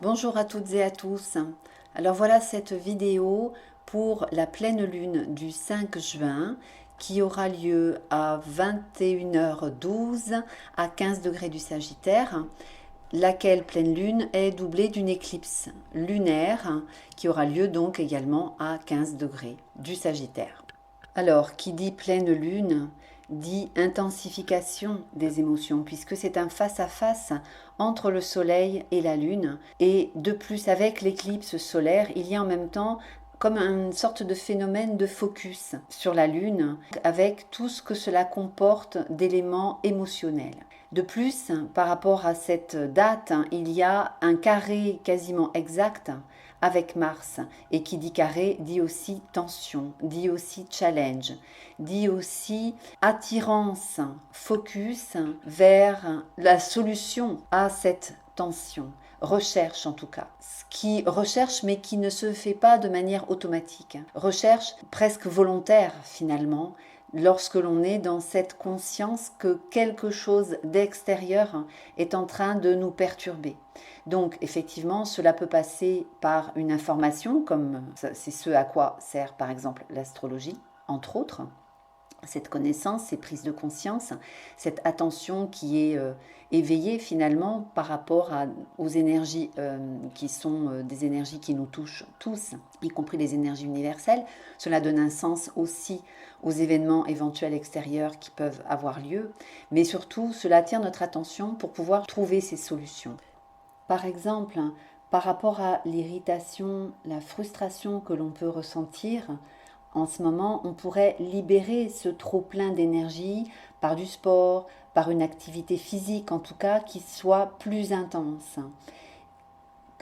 Bonjour à toutes et à tous. Alors voilà cette vidéo pour la pleine lune du 5 juin qui aura lieu à 21h12 à 15 degrés du Sagittaire, laquelle pleine lune est doublée d'une éclipse lunaire qui aura lieu donc également à 15 degrés du Sagittaire. Alors, qui dit pleine lune, dit intensification des émotions, puisque c'est un face-à-face entre le soleil et la lune. Et de plus, avec l'éclipse solaire, il y a en même temps comme une sorte de phénomène de focus sur la lune, avec tout ce que cela comporte d'éléments émotionnels. De plus, par rapport à cette date, il y a un carré quasiment exact avec Mars. Et qui dit carré dit aussi tension, dit aussi challenge, dit aussi attirance, focus vers la solution à cette tension. Recherche en tout cas. Qui recherche mais qui ne se fait pas de manière automatique. Recherche presque volontaire finalement, lorsque l'on est dans cette conscience que quelque chose d'extérieur est en train de nous perturber. Donc effectivement, cela peut passer par une information, comme c'est ce à quoi sert par exemple l'astrologie, entre autres. Cette connaissance, ces prises de conscience, cette attention qui est éveillée finalement par rapport aux énergies qui sont des énergies qui nous touchent tous, y compris les énergies universelles. Cela donne un sens aussi aux événements éventuels extérieurs qui peuvent avoir lieu, mais surtout cela attire notre attention pour pouvoir trouver ces solutions. Par exemple, par rapport à l'irritation, la frustration que l'on peut ressentir, en ce moment, on pourrait libérer ce trop-plein d'énergie par du sport, par une activité physique en tout cas qui soit plus intense.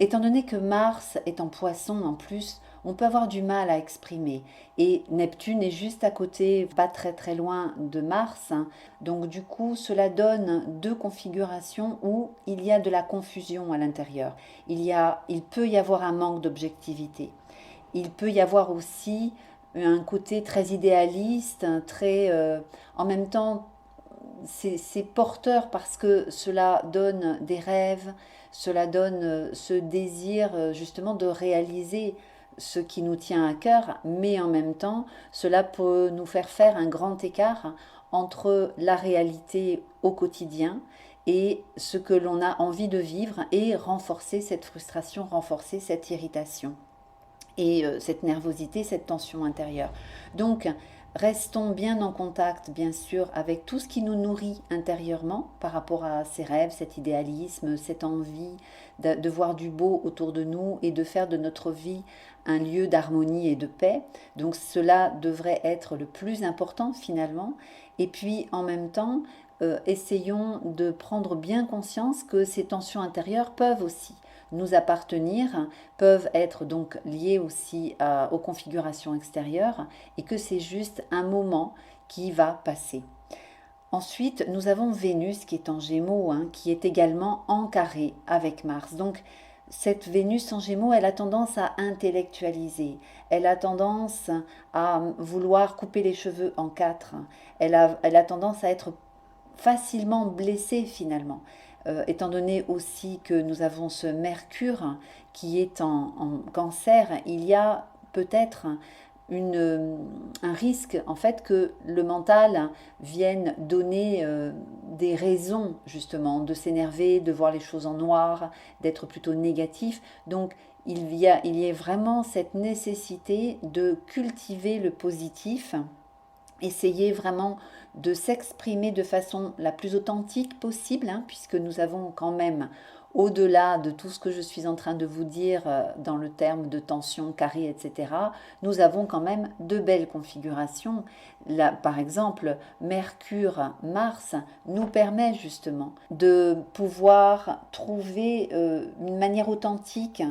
Étant donné que Mars est en Poisson en plus, on peut avoir du mal à exprimer. Et Neptune est juste à côté, pas très très loin de Mars. Donc du coup, cela donne deux configurations où il y a de la confusion à l'intérieur. Il peut y avoir un manque d'objectivité. Il peut y avoir aussi un côté très idéaliste, très, en même temps, c'est porteur parce que cela donne des rêves, cela donne ce désir justement de réaliser ce qui nous tient à cœur, mais en même temps, cela peut nous faire un grand écart entre la réalité au quotidien et ce que l'on a envie de vivre et renforcer cette frustration, renforcer cette irritation et cette nervosité, cette tension intérieure. Donc, restons bien en contact, bien sûr, avec tout ce qui nous nourrit intérieurement par rapport à ces rêves, cet idéalisme, cette envie de voir du beau autour de nous et de faire de notre vie un lieu d'harmonie et de paix. Donc cela devrait être le plus important finalement. Et puis en même temps, essayons de prendre bien conscience que ces tensions intérieures peuvent aussi nous appartenir, peuvent être donc liées aussi aux configurations extérieures et que c'est juste un moment qui va passer. Ensuite, nous avons Vénus qui est en Gémeaux, qui est également en carré avec Mars. Donc, cette Vénus en Gémeaux, elle a tendance à intellectualiser, elle a tendance à vouloir couper les cheveux en quatre, elle a tendance à être facilement blessée finalement. Étant donné aussi que nous avons ce Mercure qui est en Cancer, il y a peut-être un risque en fait que le mental vienne donner des raisons justement de s'énerver, de voir les choses en noir, d'être plutôt négatif. Donc il y a vraiment cette nécessité de cultiver le positif, essayer vraiment de s'exprimer de façon la plus authentique possible, puisque nous avons quand même, au-delà de tout ce que je suis en train de vous dire dans le terme de tension, carré, etc., nous avons quand même de belles configurations. Là, par exemple, Mercure-Mars nous permet justement de pouvoir trouver une manière authentique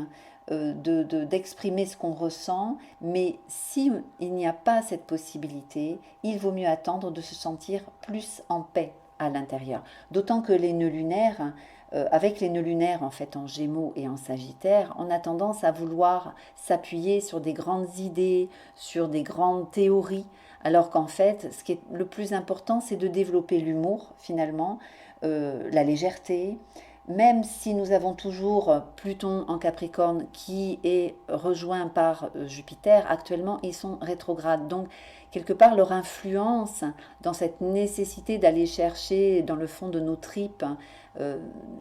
d'exprimer ce qu'on ressent, mais si il n'y a pas cette possibilité, il vaut mieux attendre de se sentir plus en paix à l'intérieur. D'autant que les nœuds lunaires, avec les nœuds lunaires en fait en Gémeaux et en Sagittaire, on a tendance à vouloir s'appuyer sur des grandes idées, sur des grandes théories, alors qu'en fait, ce qui est le plus important, c'est de développer l'humour finalement, la légèreté, même si nous avons toujours Pluton en Capricorne qui est rejoint par Jupiter, actuellement ils sont rétrogrades. Donc quelque part leur influence dans cette nécessité d'aller chercher dans le fond de nos tripes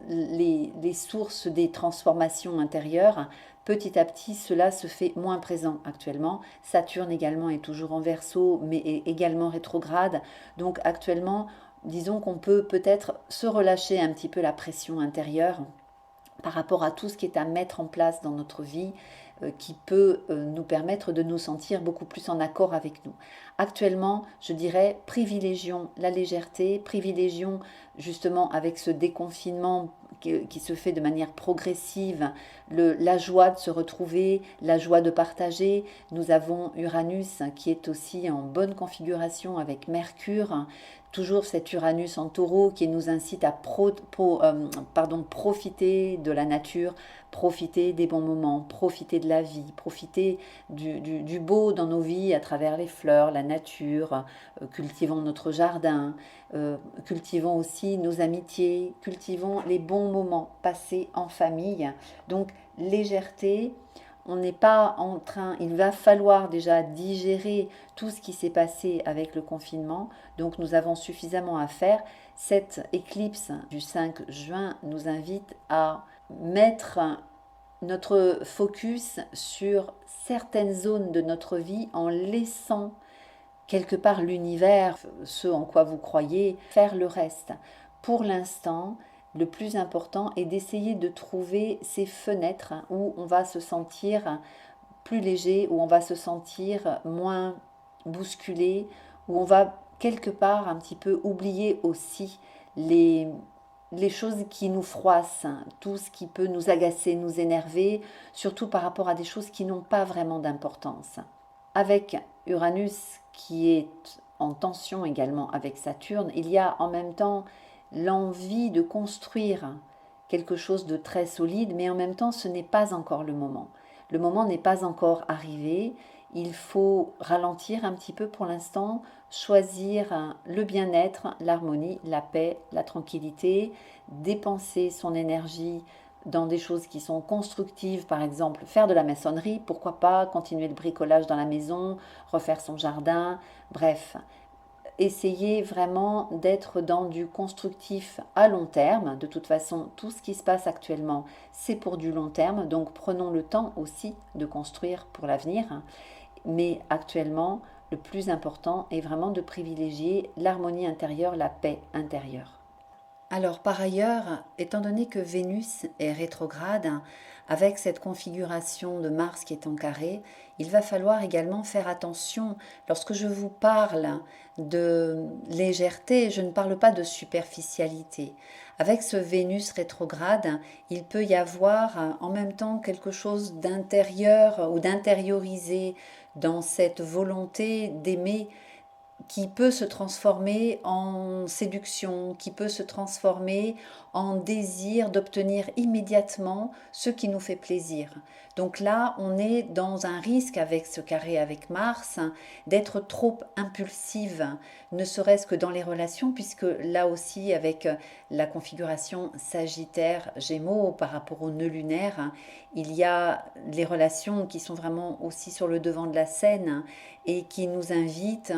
les sources des transformations intérieures, petit à petit cela se fait moins présent actuellement. Saturne également est toujours en Verseau mais est également rétrograde. Donc actuellement disons qu'on peut peut-être se relâcher un petit peu la pression intérieure par rapport à tout ce qui est à mettre en place dans notre vie qui peut nous permettre de nous sentir beaucoup plus en accord avec nous. Actuellement, je dirais, privilégions la légèreté, privilégions justement avec ce déconfinement qui se fait de manière progressive, la joie de se retrouver, la joie de partager. Nous avons Uranus qui est aussi en bonne configuration avec Mercure, toujours cet Uranus en taureau qui nous incite à profiter de la nature, profiter des bons moments, profiter de la vie, profiter du beau dans nos vies à travers les fleurs, la nature, cultivons notre jardin, cultivons aussi nos amitiés, cultivons les bons moments passés en famille. Donc légèreté, on n'est pas en train, il va falloir déjà digérer tout ce qui s'est passé avec le confinement, donc nous avons suffisamment à faire. Cette éclipse du 5 juin nous invite à mettre notre focus sur certaines zones de notre vie en laissant quelque part l'univers, ce en quoi vous croyez, faire le reste. Pour l'instant, le plus important est d'essayer de trouver ces fenêtres où on va se sentir plus léger, où on va se sentir moins bousculé, où on va quelque part un petit peu oublier aussi les choses qui nous froissent, tout ce qui peut nous agacer, nous énerver, surtout par rapport à des choses qui n'ont pas vraiment d'importance. Avec Uranus qui est en tension également avec Saturne, il y a en même temps l'envie de construire quelque chose de très solide, mais en même temps ce n'est pas encore le moment. Le moment n'est pas encore arrivé, il faut ralentir un petit peu pour l'instant, choisir le bien-être, l'harmonie, la paix, la tranquillité, dépenser son énergie dans des choses qui sont constructives, par exemple faire de la maçonnerie, pourquoi pas, continuer le bricolage dans la maison, refaire son jardin, bref, essayer vraiment d'être dans du constructif à long terme. De toute façon, tout ce qui se passe actuellement, c'est pour du long terme, donc prenons le temps aussi de construire pour l'avenir. Mais actuellement, le plus important est vraiment de privilégier l'harmonie intérieure, la paix intérieure. Alors par ailleurs, étant donné que Vénus est rétrograde, avec cette configuration de Mars qui est en carré, il va falloir également faire attention. Lorsque je vous parle de légèreté, je ne parle pas de superficialité. Avec ce Vénus rétrograde, il peut y avoir en même temps quelque chose d'intérieur ou d'intériorisé dans cette volonté d'aimer qui peut se transformer en séduction, qui peut se transformer en désir d'obtenir immédiatement ce qui nous fait plaisir. Donc là, on est dans un risque avec ce carré avec Mars d'être trop impulsive, ne serait-ce que dans les relations, puisque là aussi avec la configuration Sagittaire-Gémeaux par rapport au nœud lunaire, il y a les relations qui sont vraiment aussi sur le devant de la scène et qui nous invitent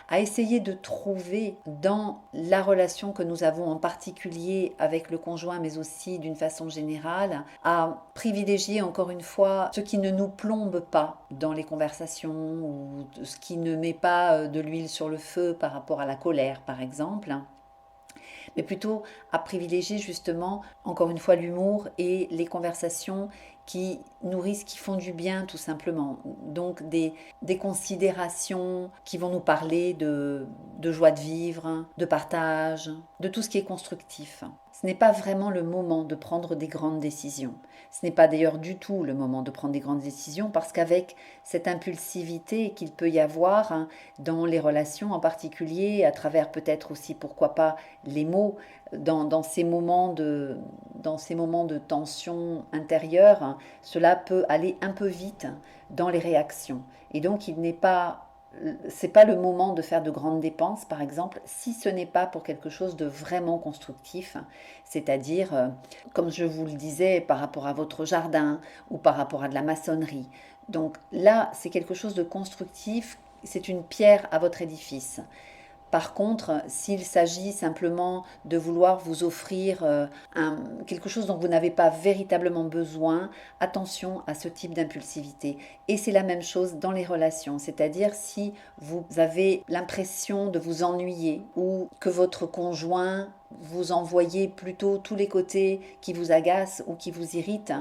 à essayer de trouver dans la relation que nous avons en particulier avec le conjoint, mais aussi d'une façon générale, à privilégier encore une fois ce qui ne nous plombe pas dans les conversations ou ce qui ne met pas de l'huile sur le feu par rapport à la colère, par exemple, mais plutôt à privilégier justement, encore une fois, l'humour et les conversations qui nourrissent, qui font du bien tout simplement. Donc des considérations qui vont nous parler de joie de vivre, de partage, de tout ce qui est constructif. Ce n'est pas vraiment le moment de prendre des grandes décisions. Ce n'est pas d'ailleurs du tout le moment de prendre des grandes décisions parce qu'avec cette impulsivité qu'il peut y avoir dans les relations en particulier, à travers peut-être aussi, pourquoi pas, les mots, dans ces moments de tension intérieure, cela peut aller un peu vite dans les réactions. Et donc il n'est pas c'est pas le moment de faire de grandes dépenses, par exemple, si ce n'est pas pour quelque chose de vraiment constructif, c'est-à-dire, comme je vous le disais, par rapport à votre jardin ou par rapport à de la maçonnerie. Donc là, c'est quelque chose de constructif, c'est une pierre à votre édifice. Par contre, s'il s'agit simplement de vouloir vous offrir quelque chose dont vous n'avez pas véritablement besoin, attention à ce type d'impulsivité. Et c'est la même chose dans les relations, c'est-à-dire si vous avez l'impression de vous ennuyer ou que votre conjoint vous envoyez plutôt tous les côtés qui vous agacent ou qui vous irritent,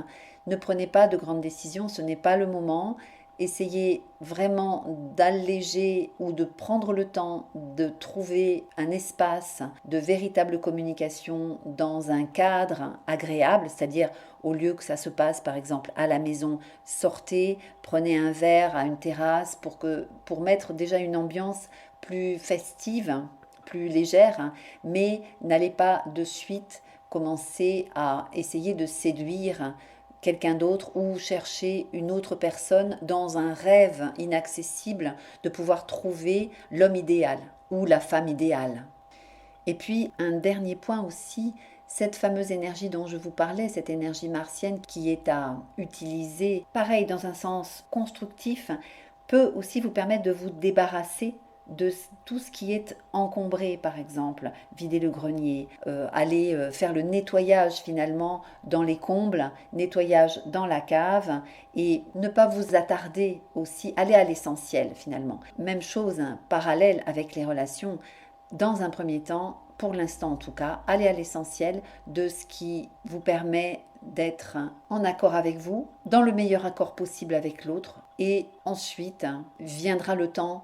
ne prenez pas de grandes décisions, ce n'est pas le moment. Essayez vraiment d'alléger ou de prendre le temps de trouver un espace de véritable communication dans un cadre agréable, c'est-à-dire au lieu que ça se passe par exemple à la maison, sortez, prenez un verre à une terrasse pour mettre déjà une ambiance plus festive, plus légère, mais n'allez pas de suite commencer à essayer de séduire quelqu'un d'autre ou chercher une autre personne dans un rêve inaccessible de pouvoir trouver l'homme idéal ou la femme idéale. Et puis un dernier point aussi, cette fameuse énergie dont je vous parlais, cette énergie martienne qui est à utiliser, pareil dans un sens constructif, peut aussi vous permettre de vous débarrasser de tout ce qui est encombré, par exemple, vider le grenier, aller faire le nettoyage finalement dans les combles, nettoyage dans la cave, et ne pas vous attarder aussi, aller à l'essentiel finalement. Même chose, hein, parallèle avec les relations, dans un premier temps, pour l'instant en tout cas, allez à l'essentiel de ce qui vous permet d'être en accord avec vous, dans le meilleur accord possible avec l'autre, et ensuite viendra le temps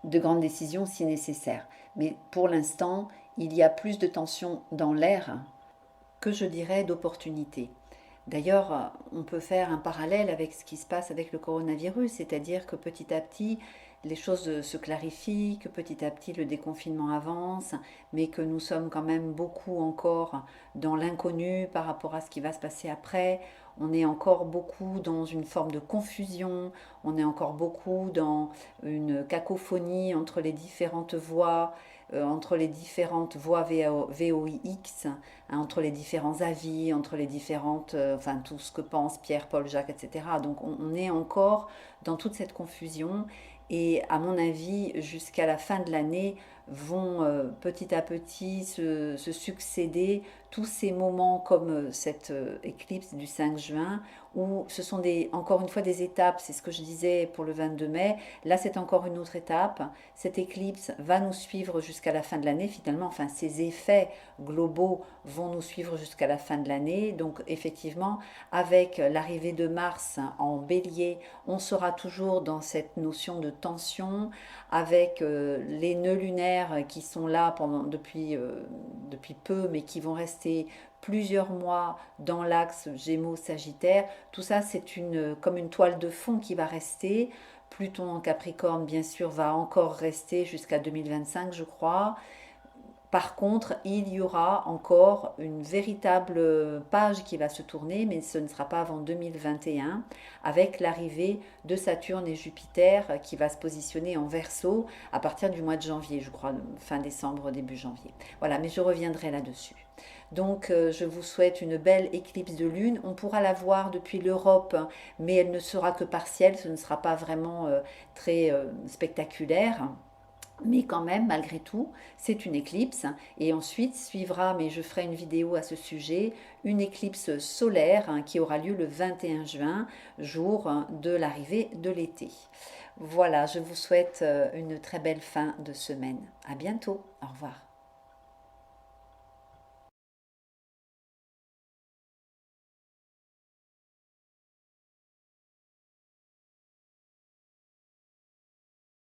de grandes décisions si nécessaire. Mais pour l'instant, il y a plus de tension dans l'air que je dirais d'opportunités. D'ailleurs, on peut faire un parallèle avec ce qui se passe avec le coronavirus, c'est-à-dire que petit à petit, les choses se clarifient, que petit à petit le déconfinement avance, mais que nous sommes quand même beaucoup encore dans l'inconnu par rapport à ce qui va se passer après. On est encore beaucoup dans une forme de confusion, on est encore beaucoup dans une cacophonie entre les différentes voix, entre les différentes voix VOIX, hein, entre les différents avis, entre les différentes, enfin tout ce que pensent Pierre, Paul, Jacques, etc. Donc on est encore dans toute cette confusion et à mon avis, jusqu'à la fin de l'année, vont petit à petit se succéder tous ces moments comme cette éclipse du 5 juin, où ce sont encore une fois des étapes, c'est ce que je disais pour le 22 mai, là c'est encore une autre étape, cette éclipse va nous suivre jusqu'à la fin de l'année finalement, enfin ces effets globaux vont nous suivre jusqu'à la fin de l'année, donc effectivement avec l'arrivée de Mars en bélier, on sera toujours dans cette notion de tension, avec les nœuds lunaires qui sont là depuis peu, mais qui vont rester plusieurs mois dans l'axe Gémeaux-Sagittaire. Tout ça, c'est comme une toile de fond qui va rester. Pluton en Capricorne, bien sûr, va encore rester jusqu'à 2025, je crois. Par contre, il y aura encore une véritable page qui va se tourner, mais ce ne sera pas avant 2021, avec l'arrivée de Saturne et Jupiter qui va se positionner en Verseau à partir du mois de janvier, je crois, fin décembre, début janvier. Voilà, mais je reviendrai là-dessus. Donc, je vous souhaite une belle éclipse de lune. On pourra la voir depuis l'Europe, mais elle ne sera que partielle, ce ne sera pas vraiment très spectaculaire. Mais quand même, malgré tout, c'est une éclipse. Et ensuite suivra, mais je ferai une vidéo à ce sujet, une éclipse solaire qui aura lieu le 21 juin, jour de l'arrivée de l'été. Voilà, je vous souhaite une très belle fin de semaine. À bientôt. Au revoir.